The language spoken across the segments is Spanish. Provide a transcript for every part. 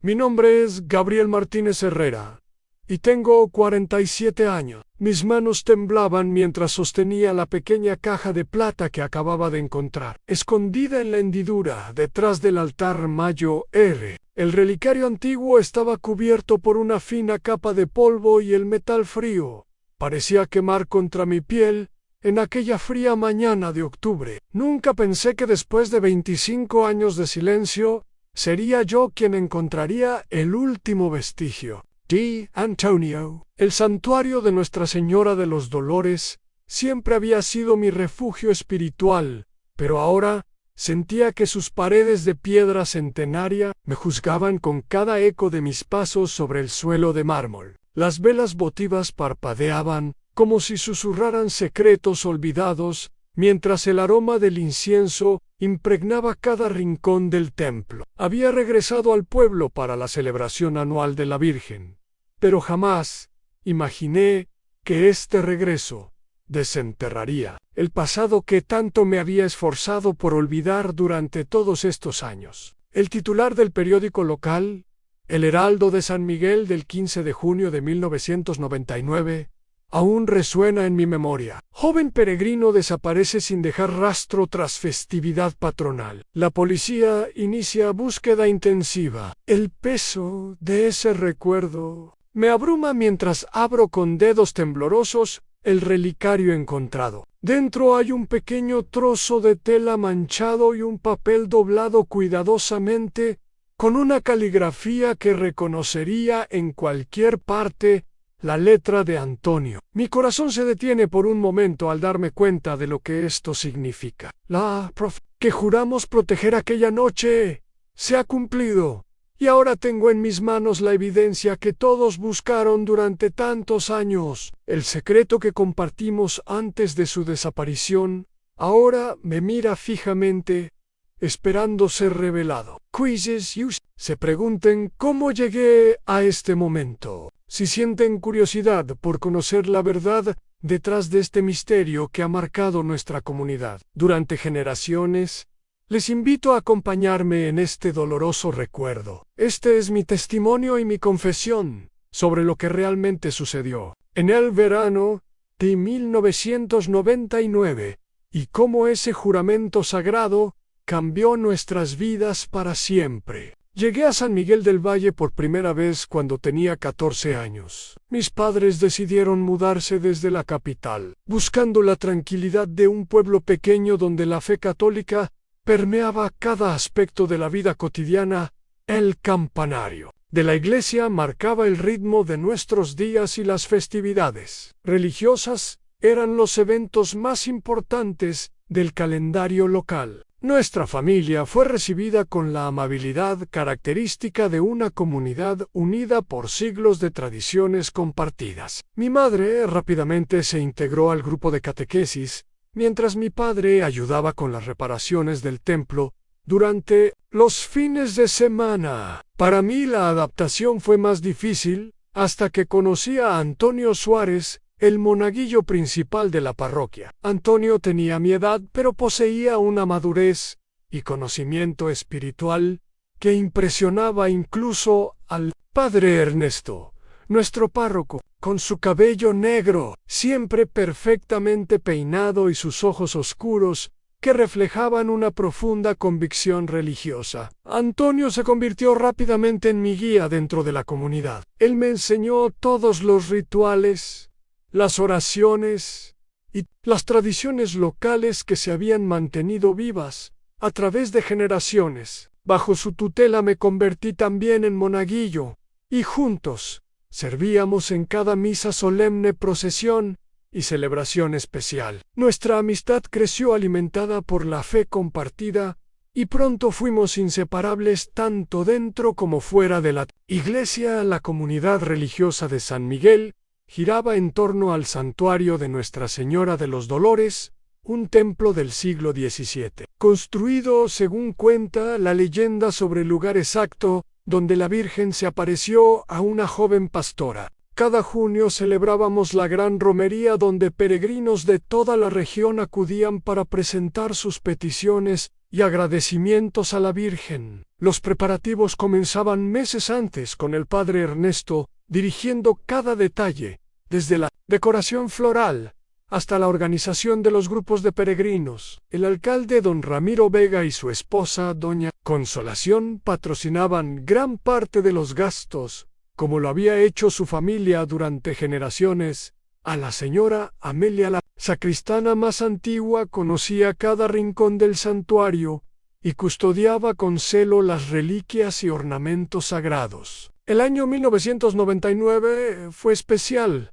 Mi nombre es Gabriel Martínez Herrera y tengo 47 años. Mis manos temblaban mientras sostenía la pequeña caja de plata que acababa de encontrar. Escondida en la hendidura, detrás del altar Mayo R. El relicario antiguo estaba cubierto por una fina capa de polvo y el metal frío parecía quemar contra mi piel en aquella fría mañana de octubre. Nunca pensé que después de 25 años de silencio, sería yo quien encontraría el último vestigio. D. Antonio. El santuario de Nuestra Señora de los Dolores siempre había sido mi refugio espiritual, pero ahora sentía que sus paredes de piedra centenaria me juzgaban con cada eco de mis pasos sobre el suelo de mármol. Las velas votivas parpadeaban como si susurraran secretos olvidados, mientras el aroma del incienso impregnaba cada rincón del templo. Había regresado al pueblo para la celebración anual de la Virgen, pero jamás imaginé que este regreso desenterraría el pasado que tanto me había esforzado por olvidar durante todos estos años. El titular del periódico local, El Heraldo de San Miguel del 15 de junio de 1999, aún resuena en mi memoria. Joven peregrino desaparece sin dejar rastro tras festividad patronal. La policía inicia búsqueda intensiva. El peso de ese recuerdo me abruma mientras abro con dedos temblorosos el relicario encontrado. Dentro hay un pequeño trozo de tela manchado y un papel doblado cuidadosamente con una caligrafía que reconocería en cualquier parte la letra de Antonio. Mi corazón se detiene por un momento al darme cuenta de lo que esto significa. La que juramos proteger aquella noche se ha cumplido, y ahora tengo en mis manos la evidencia que todos buscaron durante tantos años. El secreto que compartimos antes de su desaparición ahora me mira fijamente, esperando ser revelado. Quizzes y se pregunten cómo llegué a este momento. Si sienten curiosidad por conocer la verdad detrás de este misterio que ha marcado nuestra comunidad durante generaciones, les invito a acompañarme en este doloroso recuerdo. Este es mi testimonio y mi confesión sobre lo que realmente sucedió en el verano de 1999 y cómo ese juramento sagrado cambió nuestras vidas para siempre. Llegué a San Miguel del Valle por primera vez cuando tenía 14 años. Mis padres decidieron mudarse desde la capital, buscando la tranquilidad de un pueblo pequeño donde la fe católica permeaba cada aspecto de la vida cotidiana. El campanario de la iglesia marcaba el ritmo de nuestros días y las festividades religiosas eran los eventos más importantes del calendario local. Nuestra familia fue recibida con la amabilidad característica de una comunidad unida por siglos de tradiciones compartidas. Mi madre rápidamente se integró al grupo de catequesis, mientras mi padre ayudaba con las reparaciones del templo durante los fines de semana. Para mí la adaptación fue más difícil hasta que conocí a Antonio Suárez, el monaguillo principal de la parroquia. Antonio tenía mi edad, pero poseía una madurez y conocimiento espiritual que impresionaba incluso al padre Ernesto, nuestro párroco, con su cabello negro, siempre perfectamente peinado y sus ojos oscuros, que reflejaban una profunda convicción religiosa. Antonio se convirtió rápidamente en mi guía dentro de la comunidad. Él me enseñó todos los rituales, las oraciones y las tradiciones locales que se habían mantenido vivas a través de generaciones. Bajo su tutela me convertí también en monaguillo, y juntos servíamos en cada misa solemne, procesión y celebración especial. Nuestra amistad creció alimentada por la fe compartida, y pronto fuimos inseparables tanto dentro como fuera de la iglesia. La comunidad religiosa de San Miguel giraba en torno al santuario de Nuestra Señora de los Dolores, un templo del siglo XVII, construido, según cuenta la leyenda, sobre el lugar exacto donde la Virgen se apareció a una joven pastora. Cada junio celebrábamos la gran romería donde peregrinos de toda la región acudían para presentar sus peticiones y agradecimientos a la Virgen. Los preparativos comenzaban meses antes con el padre Ernesto dirigiendo cada detalle, desde la decoración floral hasta la organización de los grupos de peregrinos. El alcalde don Ramiro Vega y su esposa doña Consolación patrocinaban gran parte de los gastos, como lo había hecho su familia durante generaciones. A la señora Amelia, la sacristana más antigua, conocía cada rincón del santuario y custodiaba con celo las reliquias y ornamentos sagrados. El año 1999 fue especial,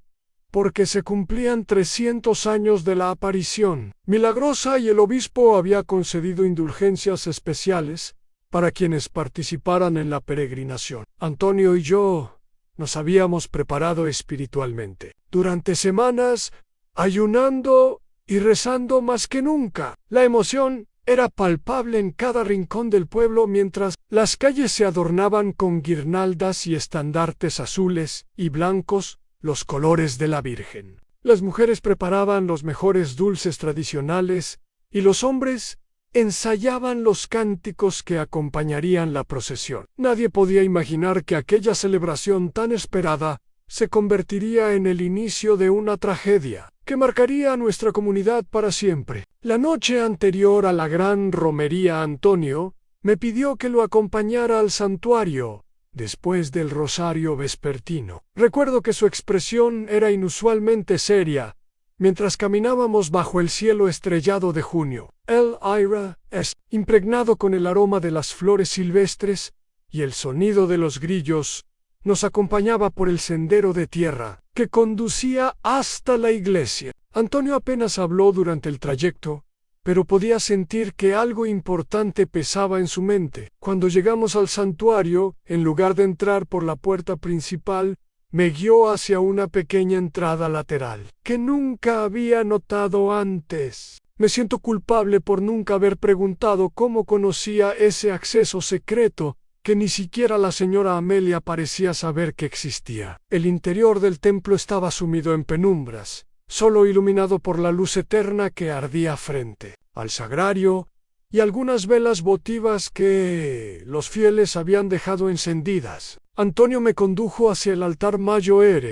porque se cumplían 300 años de la aparición milagrosa y el obispo había concedido indulgencias especiales para quienes participaran en la peregrinación. Antonio y yo nos habíamos preparado espiritualmente. Durante semanas, ayunando y rezando más que nunca. La emoción era palpable en cada rincón del pueblo mientras las calles se adornaban con guirnaldas y estandartes azules y blancos, los colores de la Virgen. Las mujeres preparaban los mejores dulces tradicionales y los hombres ensayaban los cánticos que acompañarían la procesión. Nadie podía imaginar que aquella celebración tan esperada se convertiría en el inicio de una tragedia que marcaría a nuestra comunidad para siempre. La noche anterior a la gran romería, Antonio me pidió que lo acompañara al santuario después del rosario vespertino. Recuerdo que su expresión era inusualmente seria mientras caminábamos bajo el cielo estrellado de junio. El aire es impregnado con el aroma de las flores silvestres y el sonido de los grillos nos acompañaba por el sendero de tierra que conducía hasta la iglesia. Antonio apenas habló durante el trayecto, pero podía sentir que algo importante pesaba en su mente. Cuando llegamos al santuario, en lugar de entrar por la puerta principal, me guió hacia una pequeña entrada lateral, que nunca había notado antes. Me siento culpable por nunca haber preguntado cómo conocía ese acceso secreto que ni siquiera la señora Amelia parecía saber que existía. El interior del templo estaba sumido en penumbras, solo iluminado por la luz eterna que ardía frente al sagrario y algunas velas votivas que los fieles habían dejado encendidas. Antonio me condujo hacia el altar mayor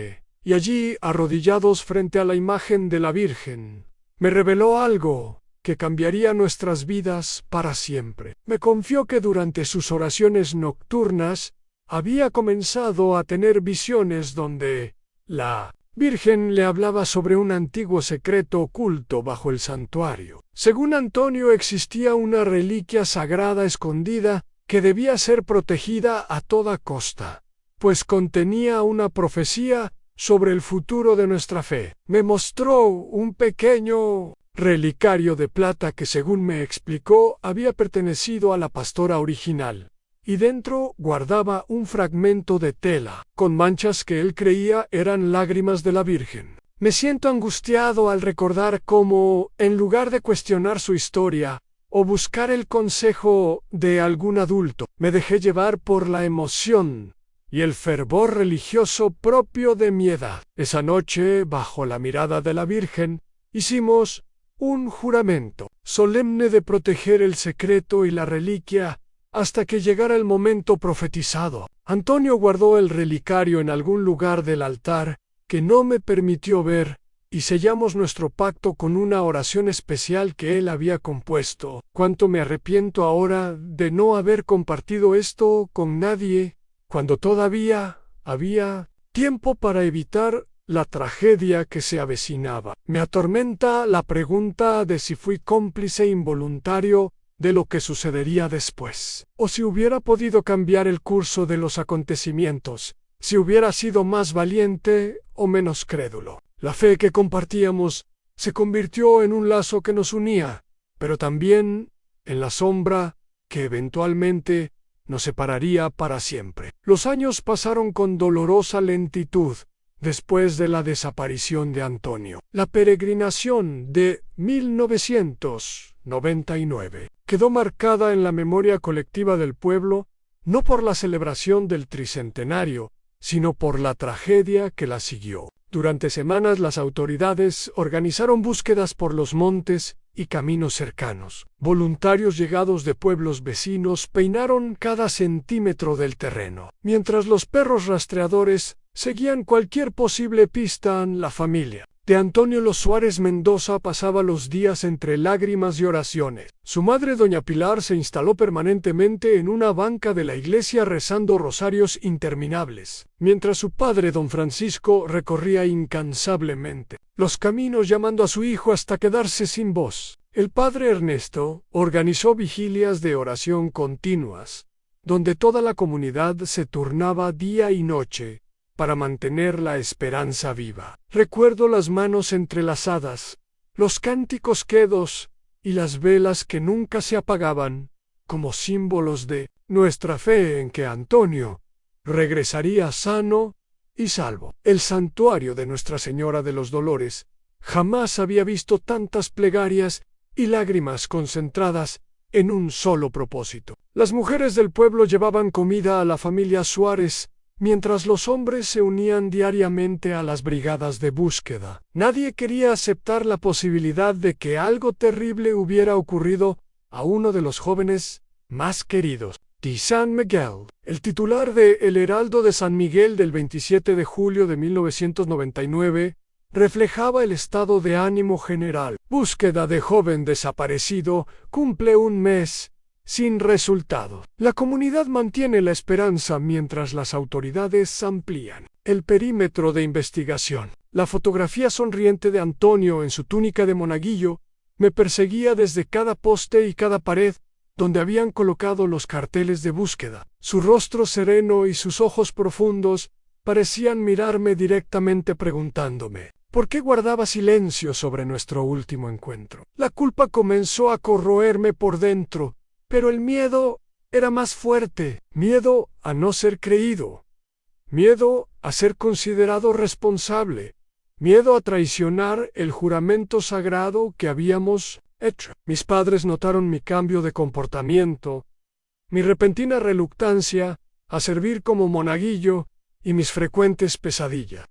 y allí, arrodillados frente a la imagen de la Virgen, me reveló algo que cambiaría nuestras vidas para siempre. Me confió que durante sus oraciones nocturnas había comenzado a tener visiones donde la Virgen le hablaba sobre un antiguo secreto oculto bajo el santuario. Según Antonio, existía una reliquia sagrada escondida que debía ser protegida a toda costa, pues contenía una profecía sobre el futuro de nuestra fe. Me mostró un pequeño relicario de plata que, según me explicó, había pertenecido a la pastora original, y dentro guardaba un fragmento de tela, con manchas que él creía eran lágrimas de la Virgen. Me siento angustiado al recordar cómo, en lugar de cuestionar su historia o buscar el consejo de algún adulto, me dejé llevar por la emoción y el fervor religioso propio de mi edad. Esa noche, bajo la mirada de la Virgen, hicimos un juramento solemne de proteger el secreto y la reliquia hasta que llegara el momento profetizado. Antonio guardó el relicario en algún lugar del altar que no me permitió ver, y sellamos nuestro pacto con una oración especial que él había compuesto. Cuánto me arrepiento ahora de no haber compartido esto con nadie, cuando todavía había tiempo para evitar la tragedia que se avecinaba. Me atormenta la pregunta de si fui cómplice involuntario de lo que sucedería después, o si hubiera podido cambiar el curso de los acontecimientos, si hubiera sido más valiente o menos crédulo. La fe que compartíamos se convirtió en un lazo que nos unía, pero también en la sombra que eventualmente nos separaría para siempre. Los años pasaron con dolorosa lentitud después de la desaparición de Antonio. La peregrinación de 1999 quedó marcada en la memoria colectiva del pueblo, no por la celebración del tricentenario, sino por la tragedia que la siguió. Durante semanas las autoridades organizaron búsquedas por los montes y caminos cercanos. Voluntarios llegados de pueblos vecinos peinaron cada centímetro del terreno, mientras los perros rastreadores seguían cualquier posible pista en la familia. De Antonio Los Suárez Mendoza pasaba los días entre lágrimas y oraciones. Su madre, doña Pilar, se instaló permanentemente en una banca de la iglesia rezando rosarios interminables, mientras su padre, don Francisco, recorría incansablemente los caminos llamando a su hijo hasta quedarse sin voz. El padre Ernesto organizó vigilias de oración continuas, donde toda la comunidad se turnaba día y noche para mantener la esperanza viva. Recuerdo las manos entrelazadas, los cánticos quedos y las velas que nunca se apagaban, como símbolos de nuestra fe en que Antonio regresaría sano y salvo. El santuario de Nuestra Señora de los Dolores jamás había visto tantas plegarias y lágrimas concentradas en un solo propósito. Las mujeres del pueblo llevaban comida a la familia Suárez, mientras los hombres se unían diariamente a las brigadas de búsqueda. Nadie quería aceptar la posibilidad de que algo terrible hubiera ocurrido a uno de los jóvenes más queridos. De San Miguel, el titular de El Heraldo de San Miguel del 27 de julio de 1999, reflejaba el estado de ánimo general. Búsqueda de joven desaparecido, cumple un mes sin resultado. La comunidad mantiene la esperanza mientras las autoridades amplían el perímetro de investigación. La fotografía sonriente de Antonio en su túnica de monaguillo me perseguía desde cada poste y cada pared donde habían colocado los carteles de búsqueda. Su rostro sereno y sus ojos profundos parecían mirarme directamente preguntándome ¿por qué guardaba silencio sobre nuestro último encuentro? La culpa comenzó a corroerme por dentro, pero el miedo era más fuerte. Miedo a no ser creído. Miedo a ser considerado responsable. Miedo a traicionar el juramento sagrado que habíamos hecho. Mis padres notaron mi cambio de comportamiento, mi repentina reluctancia a servir como monaguillo y mis frecuentes pesadillas.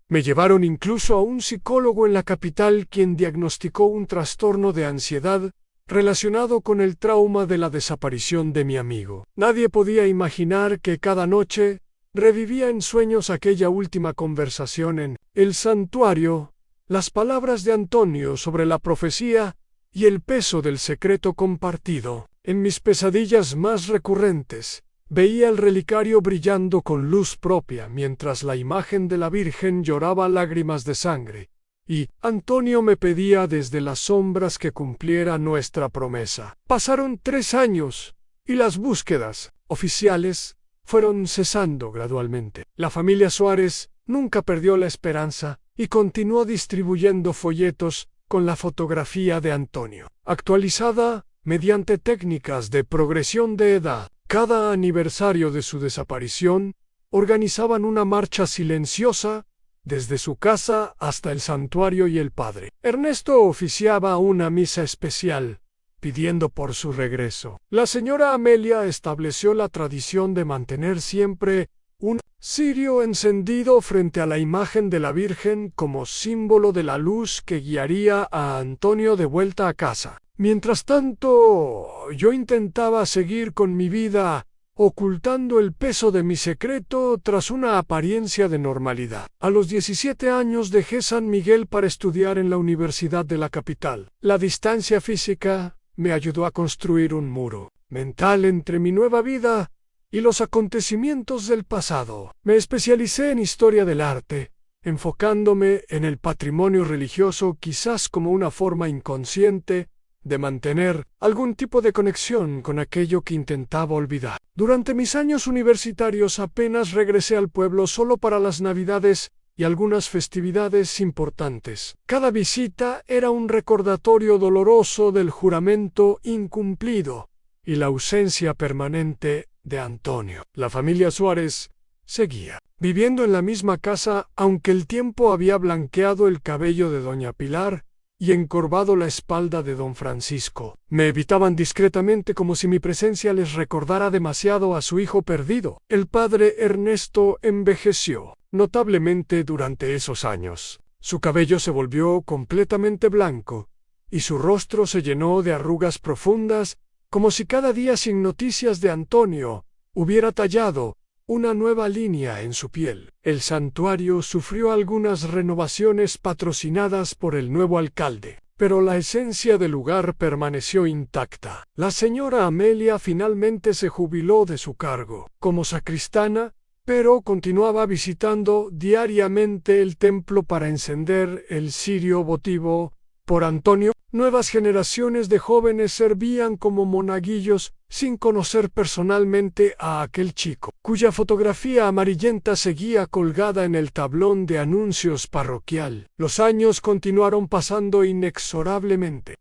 Me llevaron incluso a un psicólogo en la capital, quien diagnosticó un trastorno de ansiedad relacionado con el trauma de la desaparición de mi amigo. Nadie podía imaginar que cada noche revivía en sueños aquella última conversación en el santuario, las palabras de Antonio sobre la profecía y el peso del secreto compartido. En mis pesadillas más recurrentes, veía el relicario brillando con luz propia mientras la imagen de la Virgen lloraba lágrimas de sangre. Y Antonio me pedía desde las sombras que cumpliera nuestra promesa. Pasaron 3 años y las búsquedas oficiales fueron cesando gradualmente. La familia Suárez nunca perdió la esperanza y continuó distribuyendo folletos con la fotografía de Antonio, actualizada mediante técnicas de progresión de edad. Cada aniversario de su desaparición, organizaban una marcha silenciosa desde su casa hasta el santuario y el padre Ernesto oficiaba una misa especial, pidiendo por su regreso. La señora Amelia estableció la tradición de mantener siempre un cirio encendido frente a la imagen de la Virgen como símbolo de la luz que guiaría a Antonio de vuelta a casa. Mientras tanto, yo intentaba seguir con mi vida, ocultando el peso de mi secreto tras una apariencia de normalidad. A los 17 años dejé San Miguel para estudiar en la Universidad de la capital. La distancia física me ayudó a construir un muro mental entre mi nueva vida y los acontecimientos del pasado. Me especialicé en historia del arte, enfocándome en el patrimonio religioso quizás como una forma inconsciente de mantener algún tipo de conexión con aquello que intentaba olvidar. Durante mis años universitarios apenas regresé al pueblo solo para las Navidades y algunas festividades importantes. Cada visita era un recordatorio doloroso del juramento incumplido y la ausencia permanente de Antonio. La familia Suárez seguía viviendo en la misma casa, aunque el tiempo había blanqueado el cabello de doña Pilar y encorvado la espalda de don Francisco. Me evitaban discretamente como si mi presencia les recordara demasiado a su hijo perdido. El padre Ernesto envejeció notablemente durante esos años. Su cabello se volvió completamente blanco y su rostro se llenó de arrugas profundas, como si cada día sin noticias de Antonio hubiera tallado una nueva línea en su piel. El santuario sufrió algunas renovaciones patrocinadas por el nuevo alcalde, pero la esencia del lugar permaneció intacta. La señora Amelia finalmente se jubiló de su cargo como sacristana, pero continuaba visitando diariamente el templo para encender el cirio votivo por Antonio. Nuevas generaciones de jóvenes servían como monaguillos sin conocer personalmente a aquel chico, cuya fotografía amarillenta seguía colgada en el tablón de anuncios parroquial. Los años continuaron pasando inexorablemente.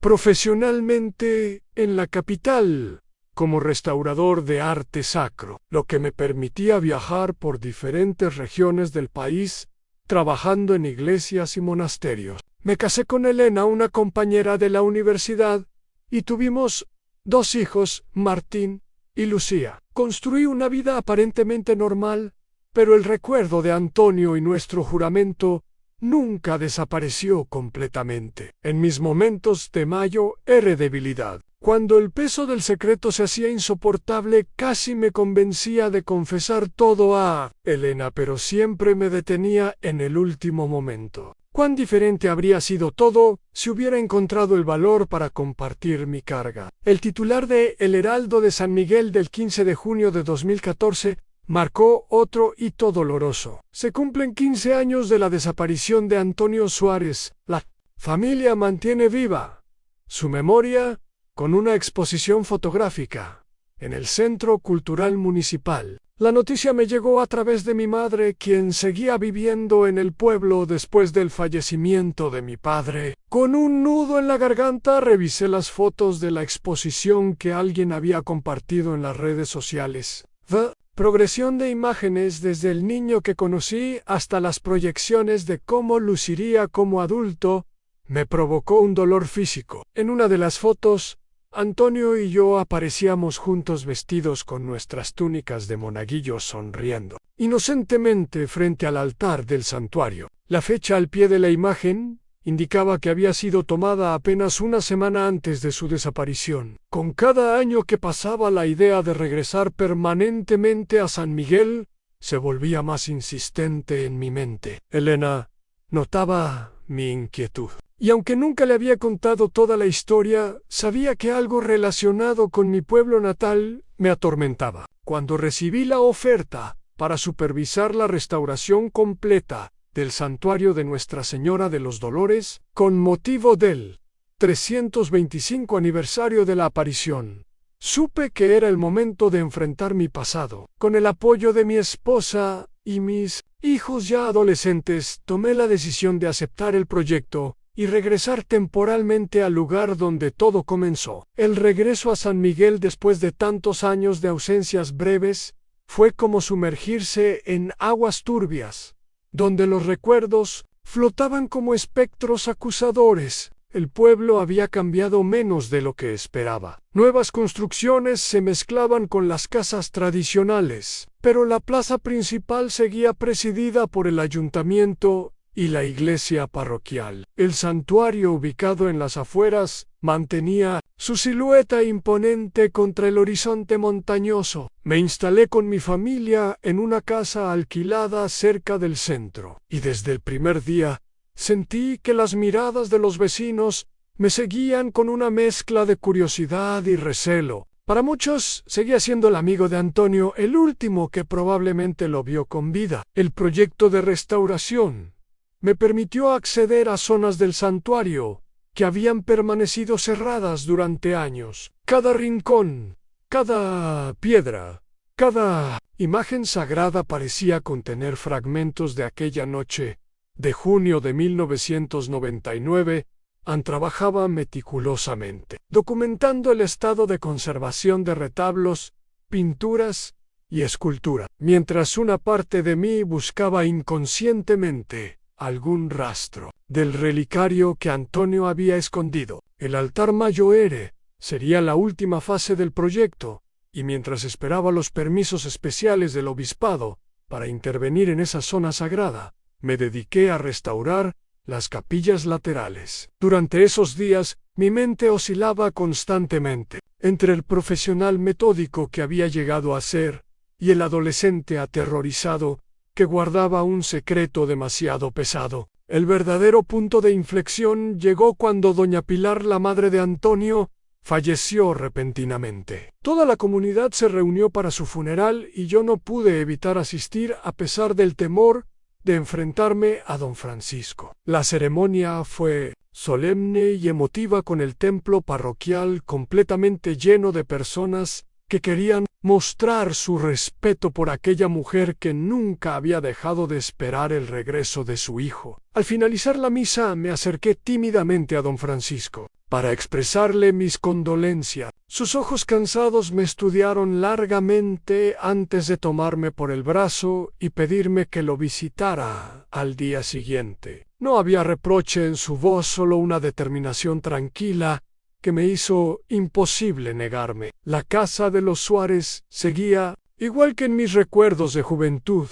Profesionalmente en la capital, como restaurador de arte sacro, lo que me permitía viajar por diferentes regiones del país, trabajando en iglesias y monasterios. Me casé con Elena, una compañera de la universidad, y tuvimos 2 hijos, Martín y Lucía. Construí una vida aparentemente normal, pero el recuerdo de Antonio y nuestro juramento nunca desapareció completamente. En mis momentos de mayor debilidad, cuando el peso del secreto se hacía insoportable, casi me convencía de confesar todo a Elena, pero siempre me detenía en el último momento. Cuán diferente habría sido todo si hubiera encontrado el valor para compartir mi carga. El titular de El Heraldo de San Miguel del 15 de junio de 2014 marcó otro hito doloroso. Se cumplen 15 años de la desaparición de Antonio Suárez. La familia mantiene viva su memoria con una exposición fotográfica en el Centro Cultural Municipal. La noticia me llegó a través de mi madre, quien seguía viviendo en el pueblo después del fallecimiento de mi padre. Con un nudo en la garganta revisé las fotos de la exposición que alguien había compartido en las redes sociales. Progresión de imágenes desde el niño que conocí hasta las proyecciones de cómo luciría como adulto, me provocó un dolor físico. En una de las fotos, Antonio y yo aparecíamos juntos vestidos con nuestras túnicas de monaguillos sonriendo inocentemente frente al altar del santuario. La fecha al pie de la imagen indicaba que había sido tomada apenas una semana antes de su desaparición. Con cada año que pasaba, la idea de regresar permanentemente a San Miguel se volvía más insistente en mi mente. Elena notaba mi inquietud, y aunque nunca le había contado toda la historia, sabía que algo relacionado con mi pueblo natal me atormentaba. Cuando recibí la oferta para supervisar la restauración completa del santuario de Nuestra Señora de los Dolores, con motivo del 325 aniversario de la aparición, supe que era el momento de enfrentar mi pasado. Con el apoyo de mi esposa y mis hijos ya adolescentes, tomé la decisión de aceptar el proyecto y regresar temporalmente al lugar donde todo comenzó. El regreso a San Miguel después de tantos años de ausencias breves fue como sumergirse en aguas turbias, donde los recuerdos flotaban como espectros acusadores. El pueblo había cambiado menos de lo que esperaba. Nuevas construcciones se mezclaban con las casas tradicionales, pero la plaza principal seguía presidida por el ayuntamiento y la iglesia parroquial. El santuario, ubicado en las afueras, mantenía su silueta imponente contra el horizonte montañoso. Me instalé con mi familia en una casa alquilada cerca del centro, y desde el primer día sentí que las miradas de los vecinos me seguían con una mezcla de curiosidad y recelo. Para muchos, seguía siendo el amigo de Antonio, el último que probablemente lo vio con vida. El proyecto de restauración me permitió acceder a zonas del santuario que habían permanecido cerradas durante años. Cada rincón, cada piedra, cada imagen sagrada parecía contener fragmentos de aquella noche de junio de 1999. Trabajaba meticulosamente, documentando el estado de conservación de retablos, pinturas y escultura, mientras una parte de mí buscaba inconscientemente algún rastro del relicario que Antonio había escondido. El altar mayor sería la última fase del proyecto, y mientras esperaba los permisos especiales del obispado para intervenir en esa zona sagrada, me dediqué a restaurar las capillas laterales. Durante esos días, mi mente oscilaba constantemente entre el profesional metódico que había llegado a ser y el adolescente aterrorizado que guardaba un secreto demasiado pesado. El verdadero punto de inflexión llegó cuando doña Pilar, la madre de Antonio, falleció repentinamente. Toda la comunidad se reunió para su funeral y yo no pude evitar asistir a pesar del temor de enfrentarme a don Francisco. La ceremonia fue solemne y emotiva, con el templo parroquial completamente lleno de personas que querían mostrar su respeto por aquella mujer que nunca había dejado de esperar el regreso de su hijo. Al finalizar la misa me acerqué tímidamente a don Francisco para expresarle mis condolencias. Sus ojos cansados me estudiaron largamente antes de tomarme por el brazo y pedirme que lo visitara al día siguiente. No había reproche en su voz, solo una determinación tranquila que me hizo imposible negarme. La casa de los Suárez seguía igual que en mis recuerdos de juventud,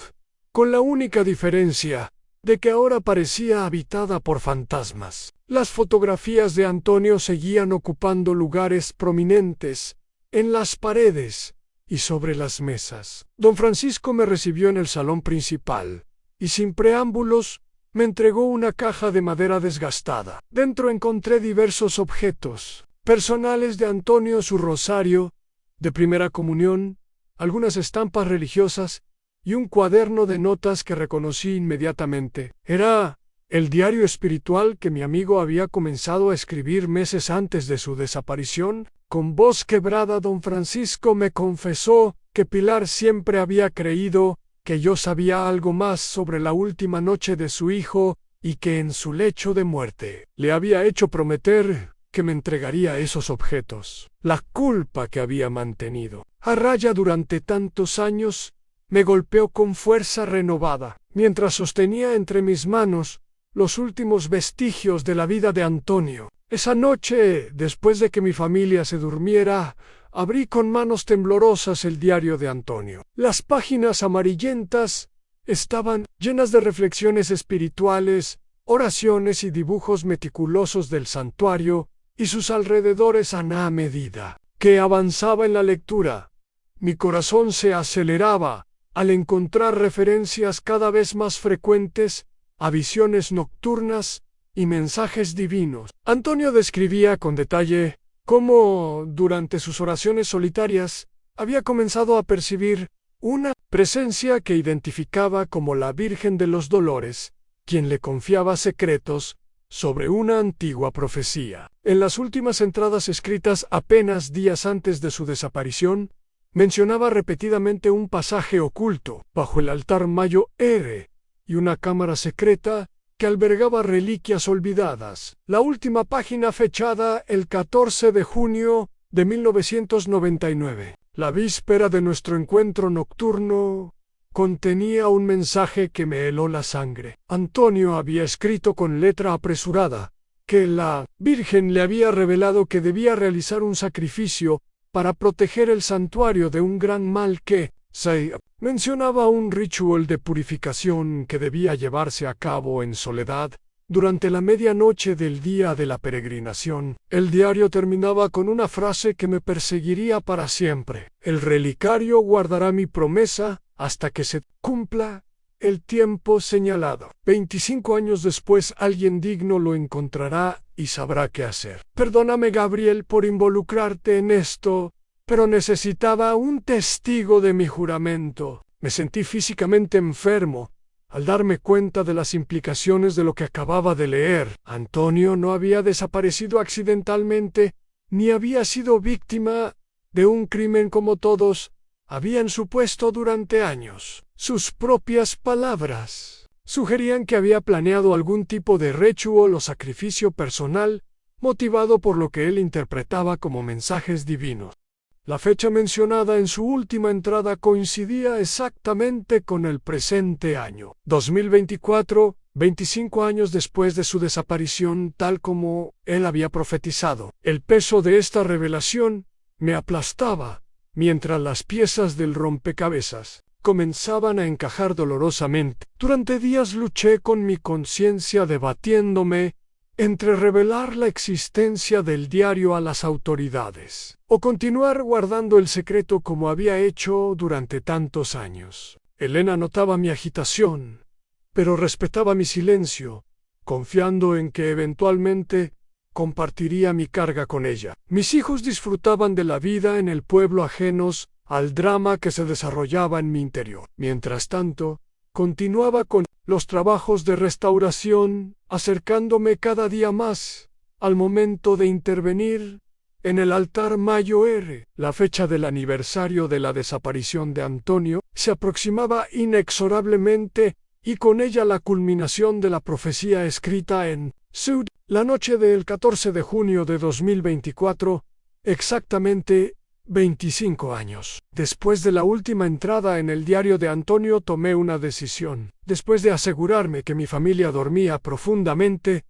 con la única diferencia de que ahora parecía habitada por fantasmas. Las fotografías de Antonio seguían ocupando lugares prominentes en las paredes y sobre las mesas. Don Francisco me recibió en el salón principal y, sin preámbulos, me entregó una caja de madera desgastada. Dentro encontré diversos objetos personales de Antonio: su rosario de primera comunión, algunas estampas religiosas y un cuaderno de notas que reconocí inmediatamente. Era el diario espiritual que mi amigo había comenzado a escribir meses antes de su desaparición. Con voz quebrada, don Francisco me confesó que Pilar siempre había creído que yo sabía algo más sobre la última noche de su hijo y que en su lecho de muerte le había hecho prometer que me entregaría esos objetos. La culpa que había mantenido a raya durante tantos años me golpeó con fuerza renovada, mientras sostenía entre mis manos los últimos vestigios de la vida de Antonio. Esa noche, después de que mi familia se durmiera, abrí con manos temblorosas el diario de Antonio. Las páginas amarillentas estaban llenas de reflexiones espirituales, oraciones y dibujos meticulosos del santuario y sus alrededores. A medida que avanzaba en la lectura, mi corazón se aceleraba al encontrar referencias cada vez más frecuentes a visiones nocturnas y mensajes divinos. Antonio describía con detalle cómo, durante sus oraciones solitarias, había comenzado a percibir una presencia que identificaba como la Virgen de los Dolores, quien le confiaba secretos sobre una antigua profecía. En las últimas entradas escritas apenas días antes de su desaparición, mencionaba repetidamente un pasaje oculto bajo el altar Mayo R y una cámara secreta que albergaba reliquias olvidadas. La última página, fechada el 14 de junio de 1999, la víspera de nuestro encuentro nocturno, contenía un mensaje que me heló la sangre. Antonio había escrito con letra apresurada que la Virgen le había revelado que debía realizar un sacrificio para proteger el santuario de un gran mal que se mencionaba, un ritual de purificación que debía llevarse a cabo en soledad durante la medianoche del día de la peregrinación. El diario terminaba con una frase que me perseguiría para siempre: el relicario guardará mi promesa hasta que se cumpla el tiempo señalado. 25 años después, alguien digno lo encontrará y sabrá qué hacer. Perdóname, Gabriel, por involucrarte en esto, pero necesitaba un testigo de mi juramento. Me sentí físicamente enfermo al darme cuenta de las implicaciones de lo que acababa de leer. Antonio no había desaparecido accidentalmente, ni había sido víctima de un crimen como todos habían supuesto durante años. Sus propias palabras sugerían que había planeado algún tipo de ritual o sacrificio personal, motivado por lo que él interpretaba como mensajes divinos. La fecha mencionada en su última entrada coincidía exactamente con el presente año, 2024, 25 años después de su desaparición, tal como él había profetizado. El peso de esta revelación me aplastaba, mientras las piezas del rompecabezas comenzaban a encajar dolorosamente. Durante días luché con mi conciencia debatiéndome entre revelar la existencia del diario a las autoridades o continuar guardando el secreto como había hecho durante tantos años. Elena notaba mi agitación, pero respetaba mi silencio, confiando en que eventualmente compartiría mi carga con ella. Mis hijos disfrutaban de la vida en el pueblo ajenos al drama que se desarrollaba en mi interior. Mientras tanto, continuaba con los trabajos de restauración, acercándome cada día más al momento de intervenir en el altar Mayo R. La fecha del aniversario de la desaparición de Antonio se aproximaba inexorablemente y con ella la culminación de la profecía escrita en Sud. La noche del 14 de junio de 2024, exactamente 25 años. Después de la última entrada en el diario de Antonio tomé una decisión. Después de asegurarme que mi familia dormía profundamente,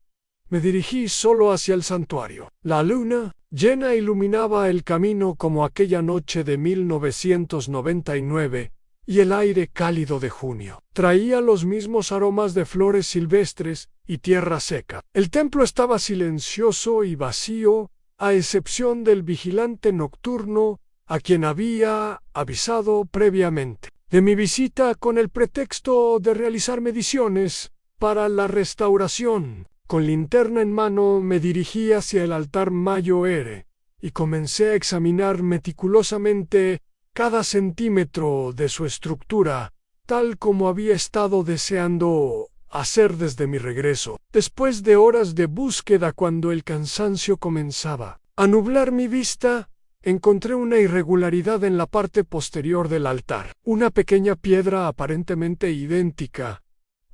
me dirigí solo hacia el santuario. La luna llena iluminaba el camino como aquella noche de 1999 y el aire cálido de junio traía los mismos aromas de flores silvestres y tierra seca. El templo estaba silencioso y vacío, a excepción del vigilante nocturno a quien había avisado previamente de mi visita con el pretexto de realizar mediciones para la restauración. Con linterna en mano me dirigí hacia el altar Mayo R y comencé a examinar meticulosamente cada centímetro de su estructura, tal como había estado deseando hacer desde mi regreso. Después de horas de búsqueda, cuando el cansancio comenzaba a nublar mi vista, encontré una irregularidad en la parte posterior del altar. Una pequeña piedra aparentemente idéntica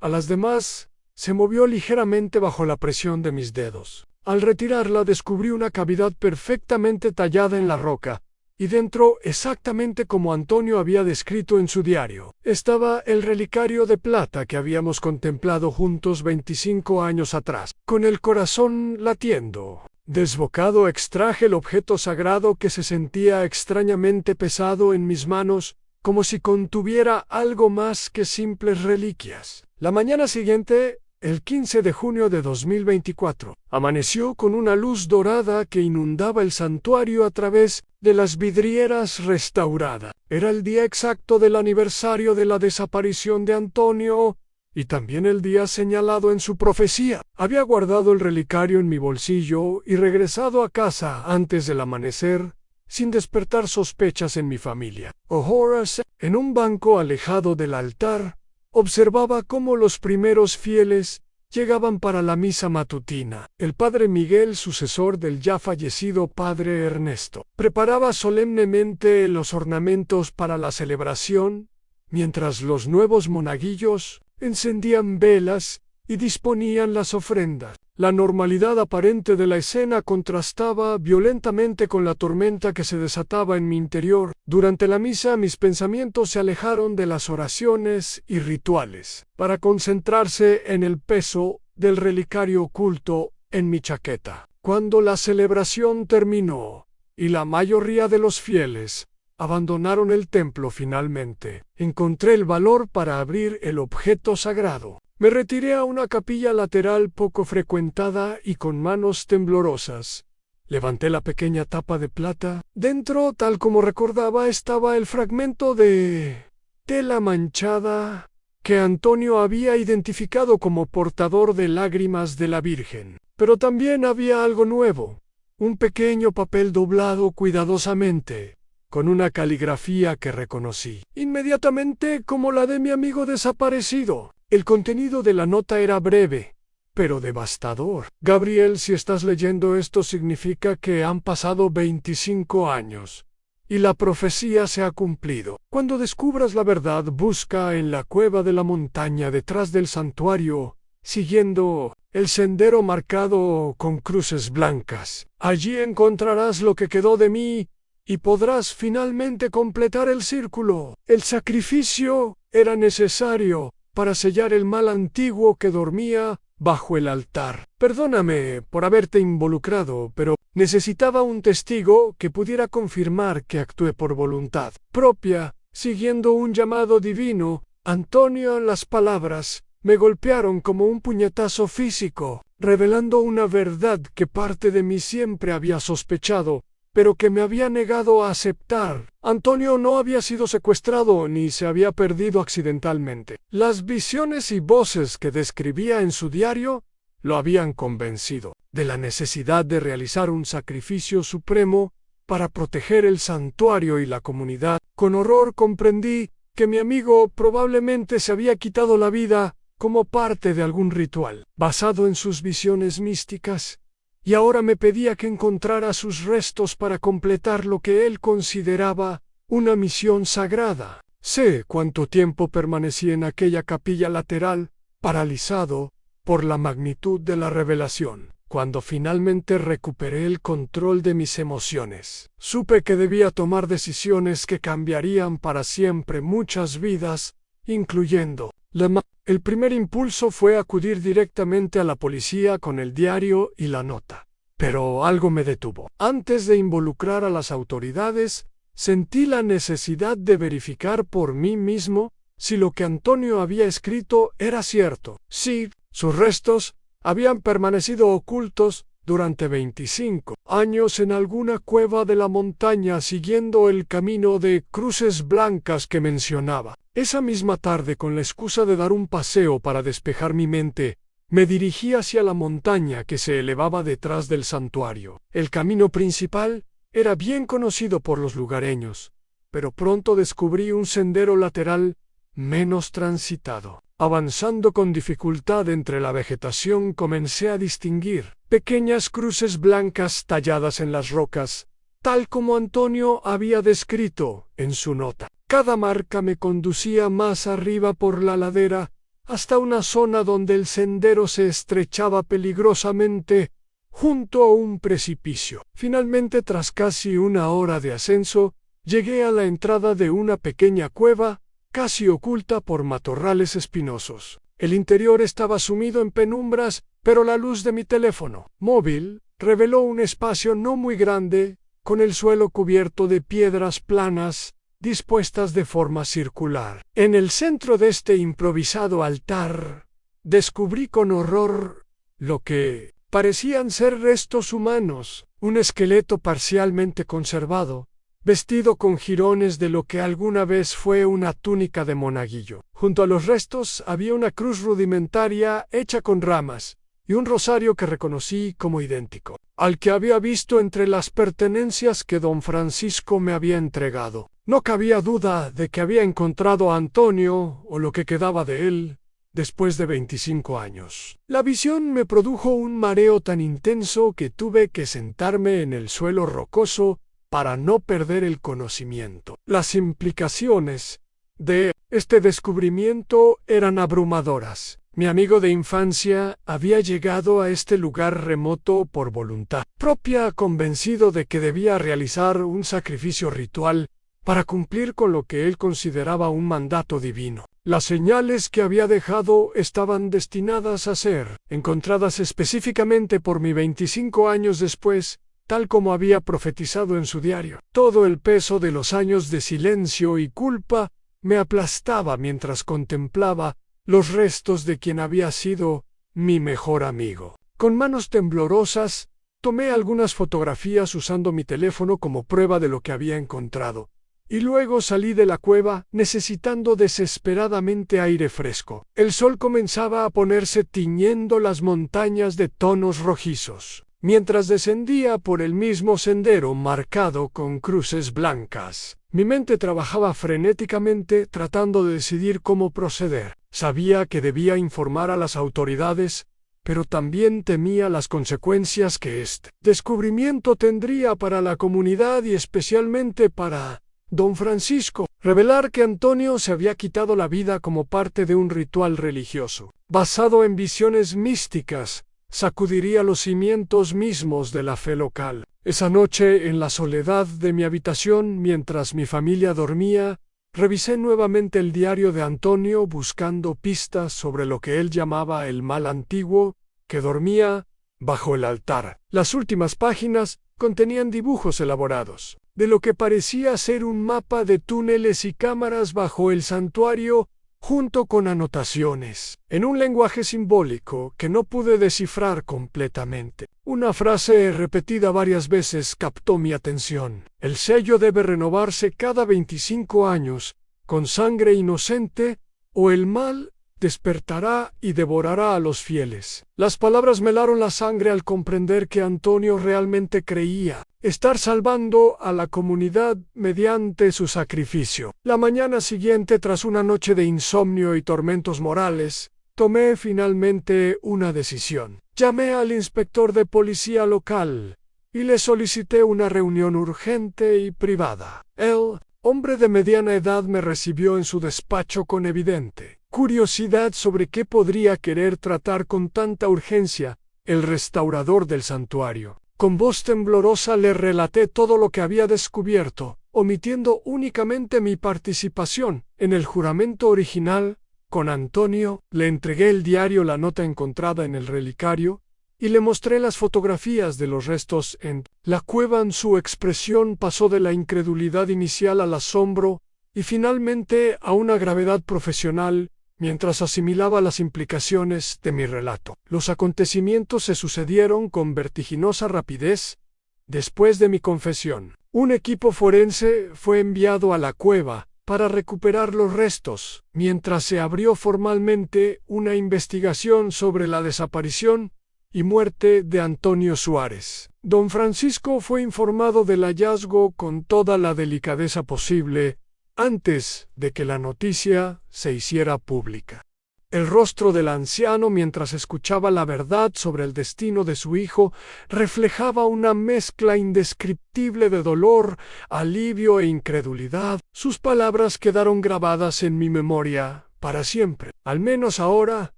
a las demás se movió ligeramente bajo la presión de mis dedos. Al retirarla descubrí una cavidad perfectamente tallada en la roca, y dentro, exactamente como Antonio había descrito en su diario, estaba el relicario de plata que habíamos contemplado juntos 25 años atrás. Con el corazón latiendo, desbocado, extraje el objeto sagrado que se sentía extrañamente pesado en mis manos, como si contuviera algo más que simples reliquias. La mañana siguiente, el 15 de junio de 2024, amaneció con una luz dorada que inundaba el santuario a través de las vidrieras restauradas. Era el día exacto del aniversario de la desaparición de Antonio y también el día señalado en su profecía. Había guardado el relicario en mi bolsillo y regresado a casa antes del amanecer, sin despertar sospechas en mi familia. Horace, en un banco alejado del altar, observaba cómo los primeros fieles llegaban para la misa matutina. El padre Miguel, sucesor del ya fallecido padre Ernesto, preparaba solemnemente los ornamentos para la celebración, mientras los nuevos monaguillos encendían velas y disponían las ofrendas. La normalidad aparente de la escena contrastaba violentamente con la tormenta que se desataba en mi interior. Durante la misa mis pensamientos se alejaron de las oraciones y rituales, para concentrarse en el peso del relicario oculto en mi chaqueta. Cuando la celebración terminó y la mayoría de los fieles abandonaron el templo finalmente, encontré el valor para abrir el objeto sagrado. Me retiré a una capilla lateral poco frecuentada y con manos temblorosas levanté la pequeña tapa de plata. Dentro, tal como recordaba, estaba el fragmento de tela manchada que Antonio había identificado como portador de lágrimas de la Virgen. Pero también había algo nuevo, un pequeño papel doblado cuidadosamente, con una caligrafía que reconocí inmediatamente como la de mi amigo desaparecido. El contenido de la nota era breve, pero devastador. Gabriel, si estás leyendo esto, significa que han pasado 25 años y la profecía se ha cumplido. Cuando descubras la verdad, busca en la cueva de la montaña detrás del santuario, siguiendo el sendero marcado con cruces blancas. Allí encontrarás lo que quedó de mí y podrás finalmente completar el círculo. El sacrificio era necesario para sellar el mal antiguo que dormía bajo el altar. Perdóname por haberte involucrado, pero necesitaba un testigo que pudiera confirmar que actué por voluntad propia, siguiendo un llamado divino. Antonio, las palabras me golpearon como un puñetazo físico, revelando una verdad que parte de mí siempre había sospechado, pero que me había negado a aceptar. Antonio no había sido secuestrado ni se había perdido accidentalmente. Las visiones y voces que describía en su diario lo habían convencido de la necesidad de realizar un sacrificio supremo para proteger el santuario y la comunidad. Con horror comprendí que mi amigo probablemente se había quitado la vida como parte de algún ritual, basado en sus visiones místicas, y ahora me pedía que encontrara sus restos para completar lo que él consideraba una misión sagrada. Sé cuánto tiempo permanecí en aquella capilla lateral, paralizado por la magnitud de la revelación. Cuando finalmente recuperé el control de mis emociones, supe que debía tomar decisiones que cambiarían para siempre muchas vidas, incluyendo la mía. El primer impulso fue acudir directamente a la policía con el diario y la nota. Pero algo me detuvo. Antes de involucrar a las autoridades, sentí la necesidad de verificar por mí mismo si lo que Antonio había escrito era cierto. Sí, sus restos habían permanecido ocultos durante 25 años en alguna cueva de la montaña siguiendo el camino de cruces blancas que mencionaba. Esa misma tarde, con la excusa de dar un paseo para despejar mi mente, me dirigí hacia la montaña que se elevaba detrás del santuario. El camino principal era bien conocido por los lugareños, pero pronto descubrí un sendero lateral menos transitado. Avanzando con dificultad entre la vegetación, comencé a distinguir pequeñas cruces blancas talladas en las rocas, tal como Antonio había descrito en su nota. Cada marca me conducía más arriba por la ladera, hasta una zona donde el sendero se estrechaba peligrosamente junto a un precipicio. Finalmente, tras casi una hora de ascenso, llegué a la entrada de una pequeña cueva, casi oculta por matorrales espinosos. El interior estaba sumido en penumbras, pero la luz de mi teléfono móvil reveló un espacio no muy grande, con el suelo cubierto de piedras planas, dispuestas de forma circular. En el centro de este improvisado altar, descubrí con horror lo que parecían ser restos humanos, un esqueleto parcialmente conservado, vestido con jirones de lo que alguna vez fue una túnica de monaguillo. Junto a los restos había una cruz rudimentaria hecha con ramas y un rosario que reconocí como idéntico al que había visto entre las pertenencias que don Francisco me había entregado. No cabía duda de que había encontrado a Antonio, o lo que quedaba de él, después de 25 años. La visión me produjo un mareo tan intenso que tuve que sentarme en el suelo rocoso para no perder el conocimiento. Las implicaciones de este descubrimiento eran abrumadoras. Mi amigo de infancia había llegado a este lugar remoto por voluntad propia, convencido de que debía realizar un sacrificio ritual para cumplir con lo que él consideraba un mandato divino. Las señales que había dejado estaban destinadas a ser encontradas específicamente por mí 25 años después, tal como había profetizado en su diario. Todo el peso de los años de silencio y culpa me aplastaba mientras contemplaba los restos de quien había sido mi mejor amigo. Con manos temblorosas, tomé algunas fotografías usando mi teléfono como prueba de lo que había encontrado, y luego salí de la cueva necesitando desesperadamente aire fresco. El sol comenzaba a ponerse tiñendo las montañas de tonos rojizos, mientras descendía por el mismo sendero marcado con cruces blancas. Mi mente trabajaba frenéticamente tratando de decidir cómo proceder. Sabía que debía informar a las autoridades, pero también temía las consecuencias que este descubrimiento tendría para la comunidad y especialmente para don Francisco. Revelar que Antonio se había quitado la vida como parte de un ritual religioso, basado en visiones místicas, sacudiría los cimientos mismos de la fe local. Esa noche, en la soledad de mi habitación, mientras mi familia dormía, revisé nuevamente el diario de Antonio buscando pistas sobre lo que él llamaba el mal antiguo que dormía bajo el altar. Las últimas páginas contenían dibujos elaborados, de lo que parecía ser un mapa de túneles y cámaras bajo el santuario, junto con anotaciones, en un lenguaje simbólico que no pude descifrar completamente. Una frase repetida varias veces captó mi atención. El sello debe renovarse cada 25 años, con sangre inocente, o el mal despertará y devorará a los fieles. Las palabras me helaron la sangre al comprender que Antonio realmente creía estar salvando a la comunidad mediante su sacrificio. La mañana siguiente, tras una noche de insomnio y tormentos morales, tomé finalmente una decisión. Llamé al inspector de policía local y le solicité una reunión urgente y privada. Él, hombre de mediana edad, me recibió en su despacho con evidente curiosidad sobre qué podría querer tratar con tanta urgencia el restaurador del santuario. Con voz temblorosa le relaté todo lo que había descubierto, omitiendo únicamente mi participación en el juramento original con Antonio. Le entregué el diario, la nota encontrada en el relicario, y le mostré las fotografías de los restos en la cueva. Su expresión pasó de la incredulidad inicial al asombro y finalmente a una gravedad profesional mientras asimilaba las implicaciones de mi relato. Los acontecimientos se sucedieron con vertiginosa rapidez después de mi confesión. Un equipo forense fue enviado a la cueva para recuperar los restos, mientras se abrió formalmente una investigación sobre la desaparición y muerte de Antonio Suárez. Don Francisco fue informado del hallazgo con toda la delicadeza posible antes de que la noticia se hiciera pública. El rostro del anciano, mientras escuchaba la verdad sobre el destino de su hijo, reflejaba una mezcla indescriptible de dolor, alivio e incredulidad. Sus palabras quedaron grabadas en mi memoria para siempre. Al menos ahora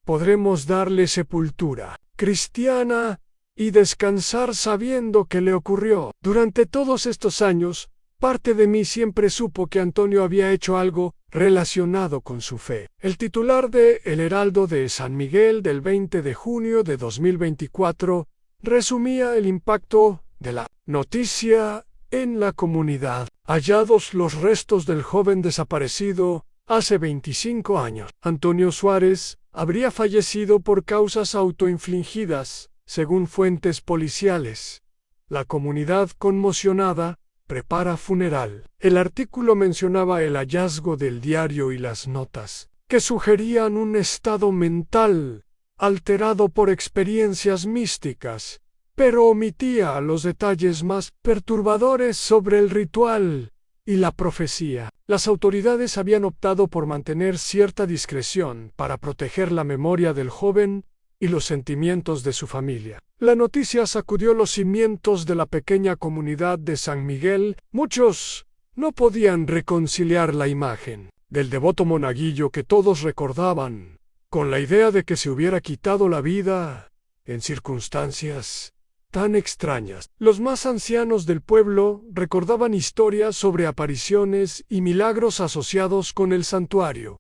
podremos darle sepultura cristiana y descansar sabiendo que le ocurrió. Durante todos estos años, parte de mí siempre supo que Antonio había hecho algo relacionado con su fe. El titular de El Heraldo de San Miguel del 20 de junio de 2024 resumía el impacto de la noticia en la comunidad. Hallados los restos del joven desaparecido hace 25 años. Antonio Suárez habría fallecido por causas autoinfligidas, según fuentes policiales. La comunidad, conmocionada, prepara funeral. El artículo mencionaba el hallazgo del diario y las notas, que sugerían un estado mental alterado por experiencias místicas, pero omitía los detalles más perturbadores sobre el ritual y la profecía. Las autoridades habían optado por mantener cierta discreción para proteger la memoria del joven y los sentimientos de su familia. La noticia sacudió los cimientos de la pequeña comunidad de San Miguel. Muchos no podían reconciliar la imagen del devoto monaguillo que todos recordaban, con la idea de que se hubiera quitado la vida en circunstancias tan extrañas. Los más ancianos del pueblo recordaban historias sobre apariciones y milagros asociados con el santuario,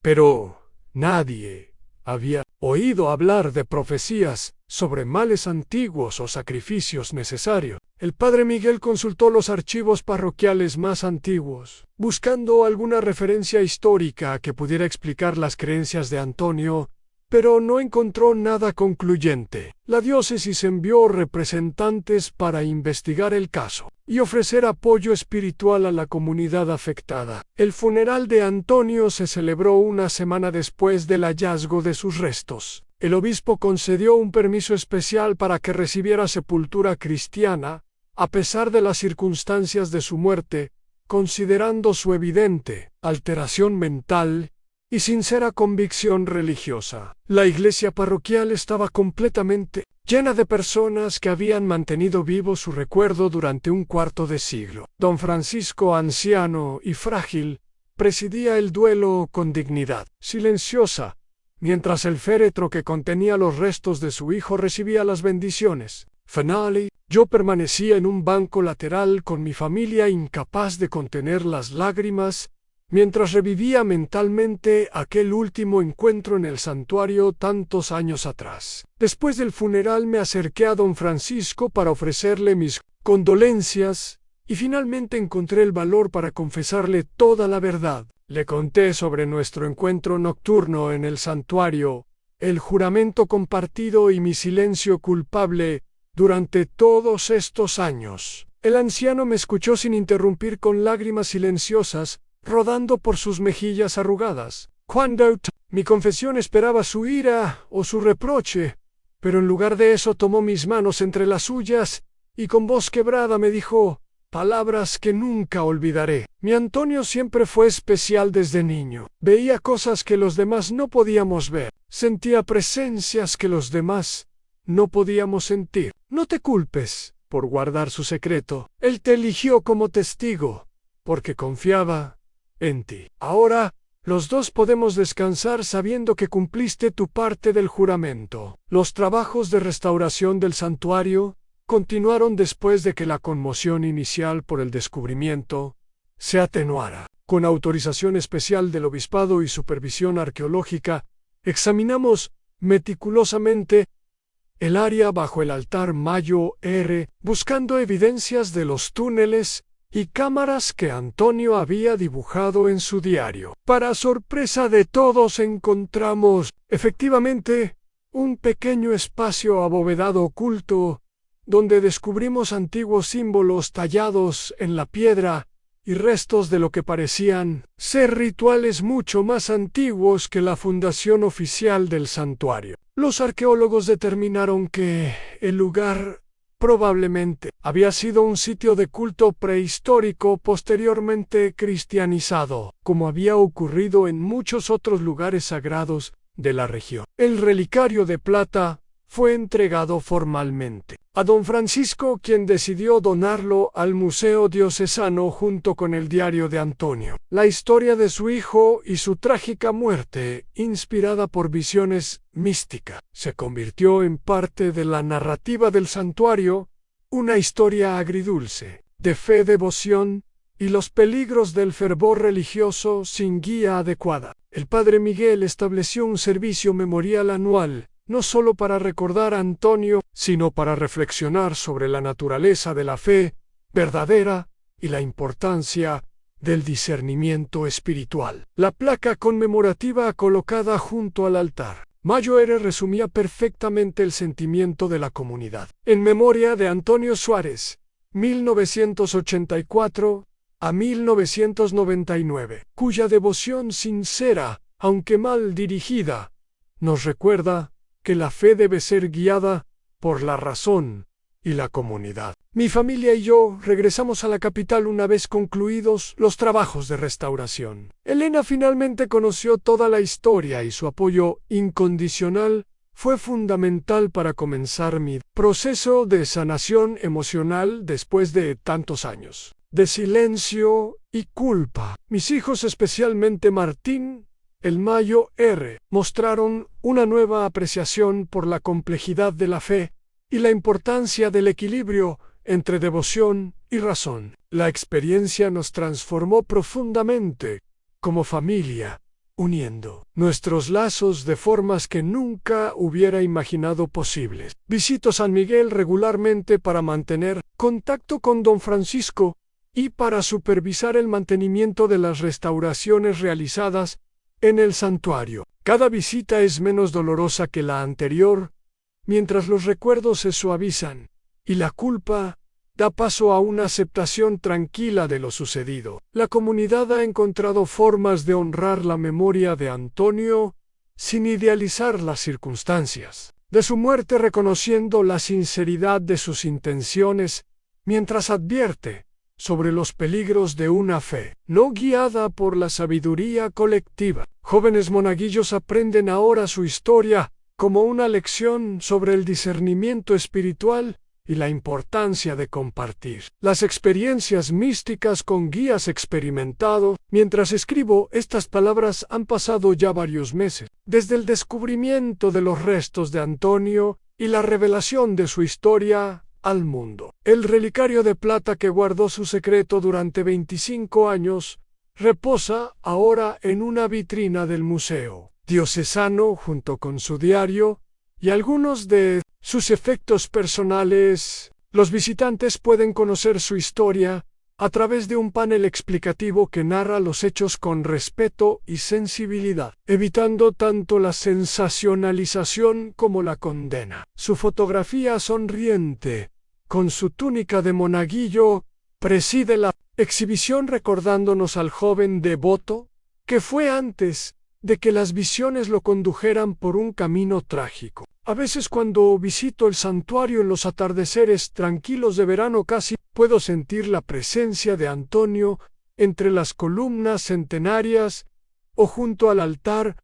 pero nadie había oído hablar de profecías sobre males antiguos o sacrificios necesarios. El padre Miguel consultó los archivos parroquiales más antiguos, buscando alguna referencia histórica que pudiera explicar las creencias de Antonio, pero no encontró nada concluyente. La diócesis envió representantes para investigar el caso y ofrecer apoyo espiritual a la comunidad afectada. El funeral de Antonio se celebró una semana después del hallazgo de sus restos. El obispo concedió un permiso especial para que recibiera sepultura cristiana, a pesar de las circunstancias de su muerte, considerando su evidente alteración mental y sincera convicción religiosa. La iglesia parroquial estaba completamente llena de personas que habían mantenido vivo su recuerdo durante un cuarto de siglo. Don Francisco, anciano y frágil, presidía el duelo con dignidad silenciosa, mientras el féretro que contenía los restos de su hijo recibía las bendiciones finales. Yo permanecía en un banco lateral con mi familia, incapaz de contener las lágrimas, mientras revivía mentalmente aquel último encuentro en el santuario tantos años atrás. Después del funeral me acerqué a don Francisco para ofrecerle mis condolencias y finalmente encontré el valor para confesarle toda la verdad. Le conté sobre nuestro encuentro nocturno en el santuario, el juramento compartido y mi silencio culpable durante todos estos años. El anciano me escuchó sin interrumpir, con lágrimas silenciosas rodando por sus mejillas arrugadas. Cuando mi confesión esperaba su ira o su reproche, pero en lugar de eso tomó mis manos entre las suyas y con voz quebrada me dijo palabras que nunca olvidaré. Mi Antonio siempre fue especial desde niño. Veía cosas que los demás no podíamos ver. Sentía presencias que los demás no podíamos sentir. No te culpes por guardar su secreto. Él te eligió como testigo, porque confiaba en ti. Ahora, los dos podemos descansar sabiendo que cumpliste tu parte del juramento. Los trabajos de restauración del santuario continuaron después de que la conmoción inicial por el descubrimiento se atenuara. Con autorización especial del obispado y supervisión arqueológica, examinamos meticulosamente el área bajo el altar Mayo R, buscando evidencias de los túneles y cámaras que Antonio había dibujado en su diario. Para sorpresa de todos, encontramos, efectivamente, un pequeño espacio abovedado oculto, donde descubrimos antiguos símbolos tallados en la piedra y restos de lo que parecían ser rituales mucho más antiguos que la fundación oficial del santuario. Los arqueólogos determinaron que el lugar probablemente había sido un sitio de culto prehistórico posteriormente cristianizado, como había ocurrido en muchos otros lugares sagrados de la región. El relicario de plata fue entregado formalmente a don Francisco, quien decidió donarlo al Museo Diocesano junto con el diario de Antonio. La historia de su hijo y su trágica muerte, inspirada por visiones místicas, se convirtió en parte de la narrativa del santuario, una historia agridulce, de fe, devoción y los peligros del fervor religioso sin guía adecuada. El padre Miguel estableció un servicio memorial anual, no solo para recordar a Antonio, sino para reflexionar sobre la naturaleza de la fe verdadera y la importancia del discernimiento espiritual. La placa conmemorativa colocada junto al altar Mayo R resumía perfectamente el sentimiento de la comunidad. En memoria de Antonio Suárez, 1984 a 1999, cuya devoción sincera, aunque mal dirigida, nos recuerda que la fe debe ser guiada por la razón y la comunidad. Mi familia y yo regresamos a la capital una vez concluidos los trabajos de restauración. Elena finalmente conoció toda la historia y su apoyo incondicional fue fundamental para comenzar mi proceso de sanación emocional después de tantos años de silencio y culpa. Mis hijos, especialmente Martín, el Mayo R, mostraron una nueva apreciación por la complejidad de la fe y la importancia del equilibrio entre devoción y razón. La experiencia nos transformó profundamente como familia, uniendo nuestros lazos de formas que nunca hubiera imaginado posibles. Visito San Miguel regularmente para mantener contacto con don Francisco y para supervisar el mantenimiento de las restauraciones realizadas en el santuario. Cada visita es menos dolorosa que la anterior, mientras los recuerdos se suavizan y la culpa da paso a una aceptación tranquila de lo sucedido. La comunidad ha encontrado formas de honrar la memoria de Antonio sin idealizar las circunstancias de su muerte, reconociendo la sinceridad de sus intenciones, mientras advierte sobre los peligros de una fe no guiada por la sabiduría colectiva. Jóvenes monaguillos aprenden ahora su historia como una lección sobre el discernimiento espiritual y la importancia de compartir las experiencias místicas con guías experimentados. Mientras escribo estas palabras han pasado ya varios meses, desde el descubrimiento de los restos de Antonio y la revelación de su historia al mundo. El relicario de plata que guardó su secreto durante 25 años reposa ahora en una vitrina del Museo Diocesano junto con su diario y algunos de sus efectos personales. Los visitantes pueden conocer su historia a través de un panel explicativo que narra los hechos con respeto y sensibilidad, evitando tanto la sensacionalización como la condena. Su fotografía sonriente, con su túnica de monaguillo, preside la exhibición recordándonos al joven devoto que fue antes de que las visiones lo condujeran por un camino trágico. A veces cuando visito el santuario en los atardeceres tranquilos de verano casi puedo sentir la presencia de Antonio entre las columnas centenarias o junto al altar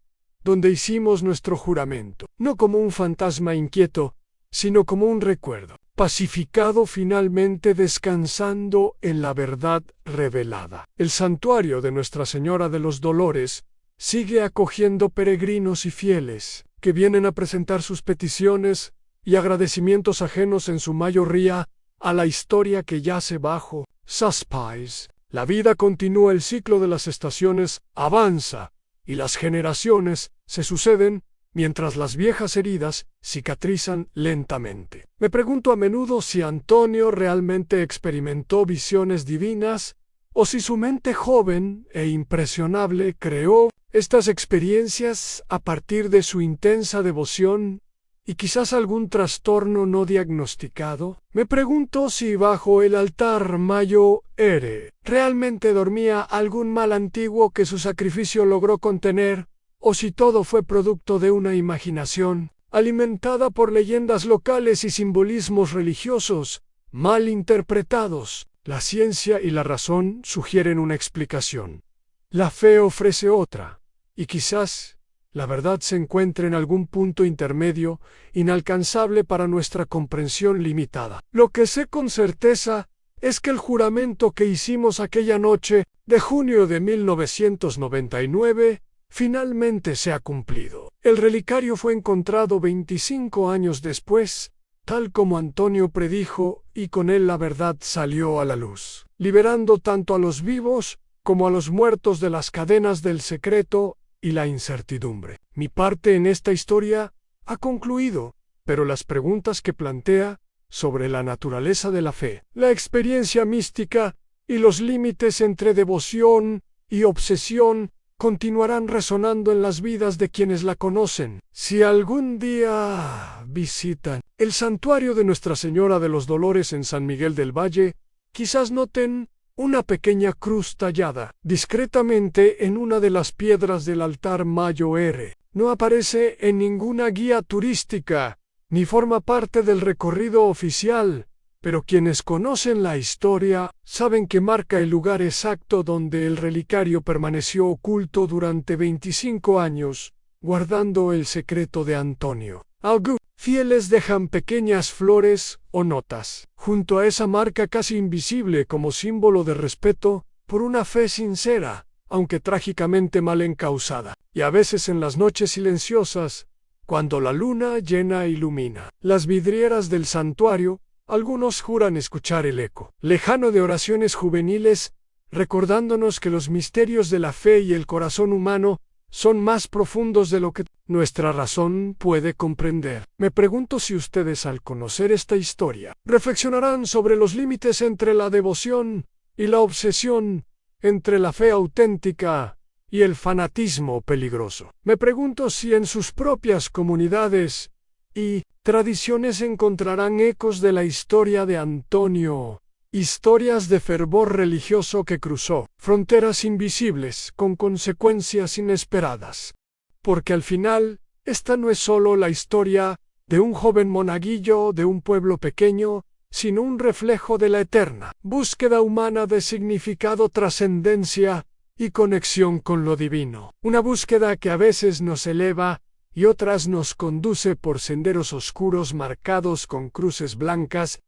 donde hicimos nuestro juramento, no como un fantasma inquieto, sino como un recuerdo, pacificado finalmente descansando en la verdad revelada. El santuario de Nuestra Señora de los Dolores sigue acogiendo peregrinos y fieles que vienen a presentar sus peticiones y agradecimientos ajenos en su mayoría a la historia que yace bajo sus pies. La vida continúa, el ciclo de las estaciones avanza y las generaciones se suceden mientras las viejas heridas cicatrizan lentamente. Me pregunto a menudo si Antonio realmente experimentó visiones divinas o si su mente joven e impresionable creó estas experiencias a partir de su intensa devoción y quizás algún trastorno no diagnosticado. Me pregunto si bajo el altar Mayo Ere realmente dormía algún mal antiguo que su sacrificio logró contener, o si todo fue producto de una imaginación alimentada por leyendas locales y simbolismos religiosos mal interpretados. La ciencia y la razón sugieren una explicación. La fe ofrece otra, y quizás la verdad se encuentre en algún punto intermedio, inalcanzable para nuestra comprensión limitada. Lo que sé con certeza es que el juramento que hicimos aquella noche de junio de 1999 finalmente se ha cumplido. El relicario fue encontrado 25 años después, tal como Antonio predijo, y con él la verdad salió a la luz, liberando tanto a los vivos como a los muertos de las cadenas del secreto y la incertidumbre. Mi parte en esta historia ha concluido, pero las preguntas que plantea sobre la naturaleza de la fe, la experiencia mística y los límites entre devoción y obsesión continuarán resonando en las vidas de quienes la conocen. Si algún día visitan el santuario de Nuestra Señora de los Dolores en San Miguel del Valle, quizás noten una pequeña cruz tallada discretamente en una de las piedras del altar Mayo Ere. No aparece en ninguna guía turística, ni forma parte del recorrido oficial, pero quienes conocen la historia saben que marca el lugar exacto donde el relicario permaneció oculto durante 25 años, guardando el secreto de Antonio. Algunos fieles dejan pequeñas flores o notas junto a esa marca casi invisible como símbolo de respeto por una fe sincera, aunque trágicamente mal encausada. Y a veces en las noches silenciosas, cuando la luna llena ilumina las vidrieras del santuario, algunos juran escuchar el eco lejano de oraciones juveniles, recordándonos que los misterios de la fe y el corazón humano son más profundos de lo que nuestra razón puede comprender. Me pregunto si ustedes, al conocer esta historia, reflexionarán sobre los límites entre la devoción y la obsesión, entre la fe auténtica y el fanatismo peligroso. Me pregunto si en sus propias comunidades y tradiciones encontrarán ecos de la historia de Antonio, historias de fervor religioso que cruzó fronteras invisibles con consecuencias inesperadas. Porque al final, esta no es solo la historia de un joven monaguillo de un pueblo pequeño, sino un reflejo de la eterna búsqueda humana de significado, trascendencia y conexión con lo divino. Una búsqueda que a veces nos eleva y otras nos conduce por senderos oscuros marcados con cruces blancas